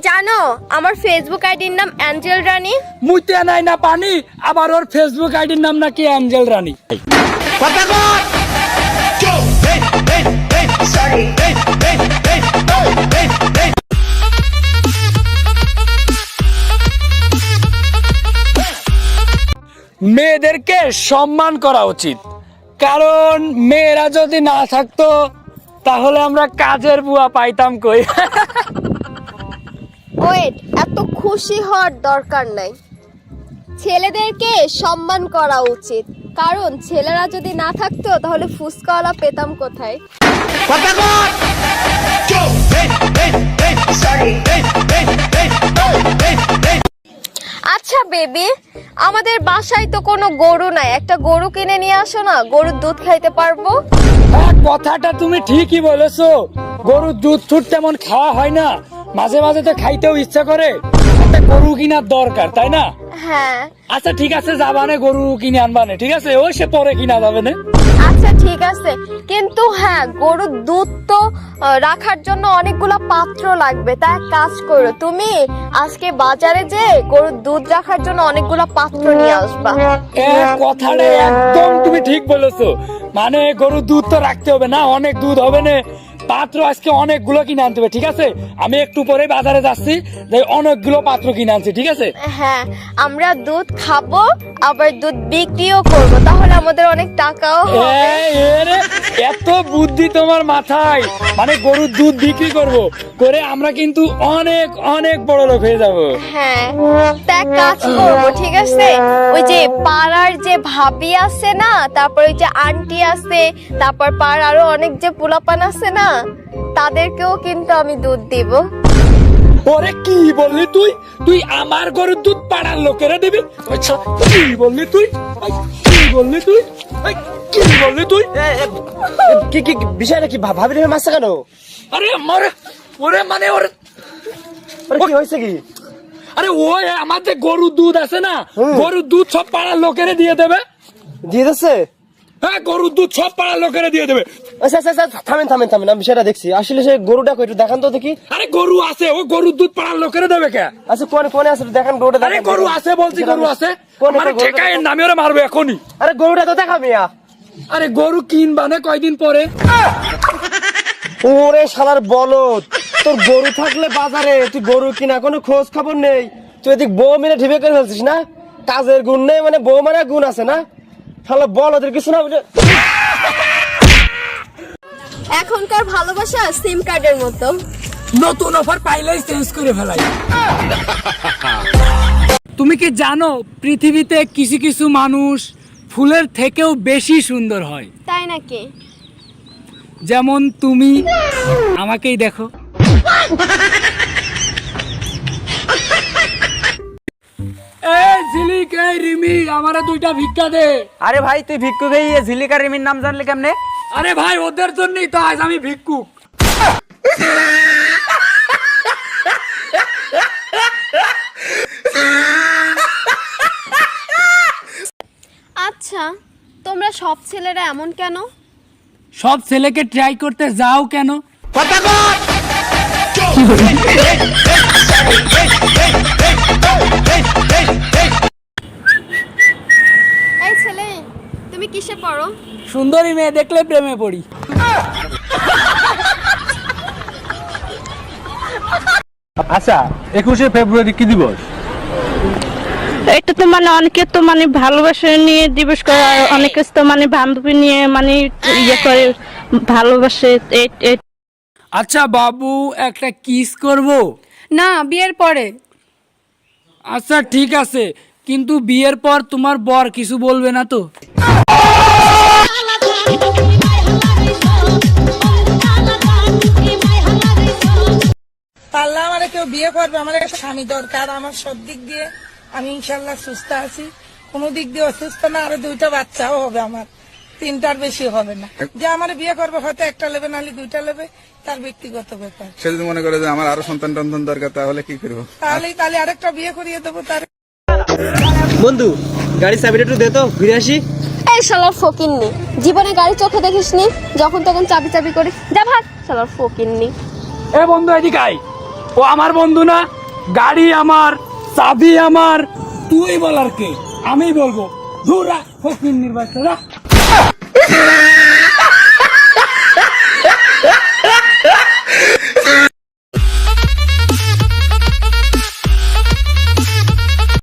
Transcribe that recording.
জানো আমার ফেসবুক আইডির নাম অ্যাঞ্জেল রানী? মুইতে নাই না পানি, আবার ওর ফেসবুক আইডির নাম নাকি অ্যাঞ্জেল রানী। মেয়েদেরকে সম্মান করা উচিত, কারণ মেয়েরা যদি না থাকতো তাহলে আমরা কাজের বুয়া পাইতাম কই। ওয়েট, এত খুশি হওয়ার দরকার নাই। ছেলেদেরকে সম্মান করা উচিত, কারণ ছেলেরা যদি না থাকতো তাহলে ফুসকাওয়ালা পেতাম কোথায়। আচ্ছা বেবি, আমাদের বাসায় তো কোনো গরু নাই, একটা গরু কিনে নিয়ে আসো না, গরুর দুধ খাইতে পারবো। হ্যাঁ, কথাটা তুমি ঠিকই বলেছো। গরুর দুধ টুধ তেমন খাওয়া হয় না, মাঝে মাঝে তো খাইতেও ইচ্ছা করে। একটা গরু কিনার দরকার, তাই না? হ্যাঁ আচ্ছা ঠিক আছে, যাবানে গরু কিনে আনবানে, ঠিক আছে? ওই সে পরে কিনা যাবে না। আচ্ছা ঠিক আছে, কিন্তু হ্যাঁ গরুর দুধ তো রাখার জন্য অনেকগুলো পাত্র লাগবে। তাই এক কাজ করো, তুমি আজকে বাজারে যে গরুর দুধ রাখার জন্য অনেকগুলো পাত্র নিয়ে আসবা। কথাটা একদম তুমি ঠিক বলেছো। মানে গরুর দুধ তো রাখতে হবে না, অনেক দুধ হবে না, পাত্র আজকে অনেকগুলো কিনে আনতে হবে। ঠিক আছে, আমি একটু পরে বাজারে যাচ্ছি, অনেকগুলো পাত্র কিনে আনছি। ঠিক আছে? হ্যাঁ, আমরা দুধ খাবো আবার দুধ বিক্রিও করবো, তাহলে আমাদের অনেক টাকাও হবে। এত বুদ্ধি তোমার মাথায়! মানে গরুর দুধ বিক্রি করে আমরা কিন্তু অনেক অনেক বড় লোক হয়ে যাব। হ্যাঁ, তা এক কাজ করবো, ঠিক আছে? ওই যে পাড়ার যে ভাবি আছে না, তারপর ওই যে আন্টি আছে, তারপর পাড়ার আরো অনেক যে পোলাপান আছে না, তাদেরকেও কিন্তু আমি দুধ দিব। ওরে কি বললি তুই? তুই আমার গরুর দুধ পাড়ার লোকেরা দিবি? আচ্ছা কি বললি তুই? কি বললি তুই? কি বললি তুই? কি কি বিষয়টা কি ভাবি রে মাসা কেন? আরে মরে ওরে, মানে ওরে কি হয়েছে কি? আরে ওই আমার যে গরুর দুধ আছে না, গরুর দুধ সব পাড়ার লোকেরা দিয়ে দেবে। দিয়ে দিচ্ছে? হ্যাঁ, গরুর দুধ সব পাড়ার লোকেরা দিয়ে দেবে। আচ্ছা আচ্ছা আচ্ছা, থামেন থামেন থামেন, আমি বিষয়টা দেখছি। আসলে সে গরুটা কই একটু দেখান তো দেখি। আরে গরু আছে, ও গরুর দুধ পাড়ার লোকেরা দেবে কে? আচ্ছা কোনে কোনে আছে দেখান গরুটা। আরে গরু আছে বলছি, গরু আছে। মানে ঠেকায় নামে ওরা মারবে এখনই। আরে গরুটা তো দেখা মিয়া। আরে গরু কিনবানে কয়দিন পরে। ওরে শালার বলদ, তোর গরু থাকলে বাজারে তুই গরু কিনা কোনো খোঁজ খবর নেই। তুই এদিক বউ মিলে ঢিবে করে ফেলছিস না? কাজের গুণ নেই, মানে বউ মানে গুণ আছে না? শালা বলদের কিছু না। এখনকার ভালোবাসা সিম কার্ডের মতো, নতুন অফার পাইলেই চেঞ্জ করে ফেলাই। তুমি কি জানো পৃথিবীতে কিছু কিছু মানুষ ফুলের থেকেও বেশি সুন্দর হয়? তাই নাকি? যেমন তুমি, আমাকেই দেখো। ঝিলিক, এই রিমি, আমারে দুইটা ভিক্ষা দে। আরে ভাই তুই ভিক্ষুক এই ঝিলিকা রিমির নাম জানলি কেমনে? আরে ভাই, ওদের জন্যই তো আজ আমি ভিক্ষুক। আচ্ছা, তোমরা সব ছেলেরা এমন কেন? সব ছেলেকে ট্রাই করতে যাও কেন? এই ছেলে, তুমি কিসে পড়ো? সুন্দরী মেয়ে দেখলে প্রেমে পড়ি। আচ্ছা, 21শে ফেব্রুয়ারি কি দিবস? এটা তো মানে অনেকে তো মানে ভালোবাসা নিয়ে দিবস করে, আর অনেকে তো মানে বান্ধবী নিয়ে মানে ইয়ে করে ভালোবাসে। আচ্ছা বাবু, একটা কিস করব? না, বিয়ের পরে। আচ্ছা ঠিক আছে, কিন্তু বিয়ের পর তোমার বর কিছু বলবে না তো? পারলে আমার কেউ বিয়ে করবে, আমার একটা স্বামী দরকার। আমার সব দিক দিয়ে আমি ইনশাল্লাহ সুস্থ আছি, কোনো দিক দিয়ে অসুস্থ না। আরো 2টা বাচ্চাও হবে আমার, 3টার বেশি হবে না। যে আমার বিয়ে করবে হয়তো 1টা নেবে, নাহলে 2টা নেবে, তার ব্যক্তিগত ব্যাপার। সে যদি মনে করে যে আমার আরো সন্তান টন্তান দরকার, তাহলে কি করবো? তাহলে আরেকটা বিয়ে করিয়ে দেবো তার। বন্ধু, গাড়ির চাবিটা একটু দে তো, ঘুরে আসি। এই শালার ফকিন্নি, জীবনে গাড়ি চোখে দেখিসনি, যখন তখন চাবি চাবি করে যা ভাগ। শালার ফকিন্নি। এ বন্ধু, এদিকে আয়। ও আমার বন্ধু না, গাড়ি আমার, চাবি আমার, তুই বলার কে? আমি বলবো ধুরা ফকির নির্বাচন।